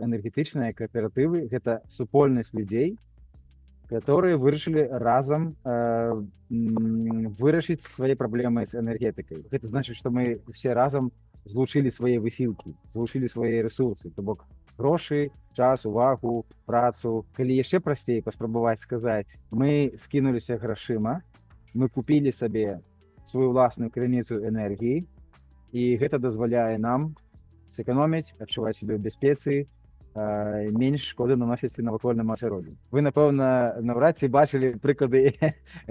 энергетычныя кааператывы гэта супольнасць людзей, которые вырашылі разам вырашыць свае праблемы з энергетыкай. Гэта значыць, што мы все разам злучылі свае высілкі, злучылі свае рэсурсы, то бок грошы, час, увагу, працу. Калі яшчэ прасцей паспрабаваць сказаць, мы скінуліся грашыма, мы купілі сабе сваю ўласную крыніцу энергіі, і гэта дазваляе нам сэканоміць, адчуваць сябе ў бяспецы, менш шкоды наносіць навакольнаму асяроддзю. Вы, напэўна, наўрад ці бачылі прыклады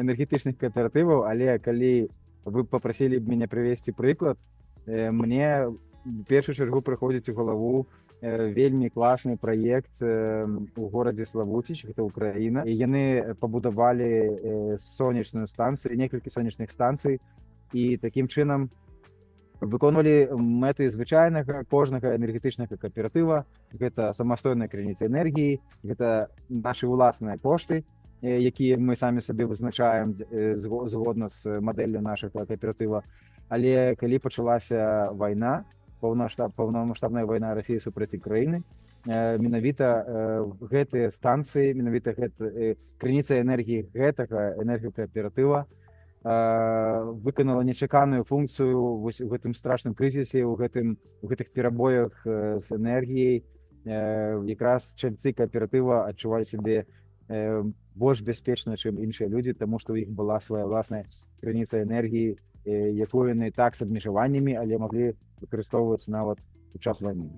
энергетычных кааператываў, але калі вы папрасілі б мяне прывесці прыклад, мне в першую чаргу прыходзіць у галаву вельмі класны праект у горадзе Славуціч, гэта Украіна. І яны пабудавалі сонечную станцыю, некалькі сонечных станцый, і такім чынам выконвалі мэты звычайнага кожнага энергетычнага кааператыва. Гэта самастойная крыніца энергіі, гэта нашы ўласныя кошты, якія мы самі сабе вызначаем згодна з мадэллю нашага кааператыва. Але калі пачалася вайна, паўнамаштабная вайна Расіі супраць Украіны, менавіта гэтыя станцыі, менавіта крыніца энергіі гэтага энергакааператыва выканала нечаканую функцыю вось у гэтым страшным крызісе, у гэтых перабоях з энергіяй. Якраз чальцы кааператыва адчувалі сябе больш бяспечна, чым іншыя людзі, таму што ў іх была свая ўласная крыніца энергіі, якую яны так з абмежаваннямі, але маглі выкарыстоўваць нават у час вайны.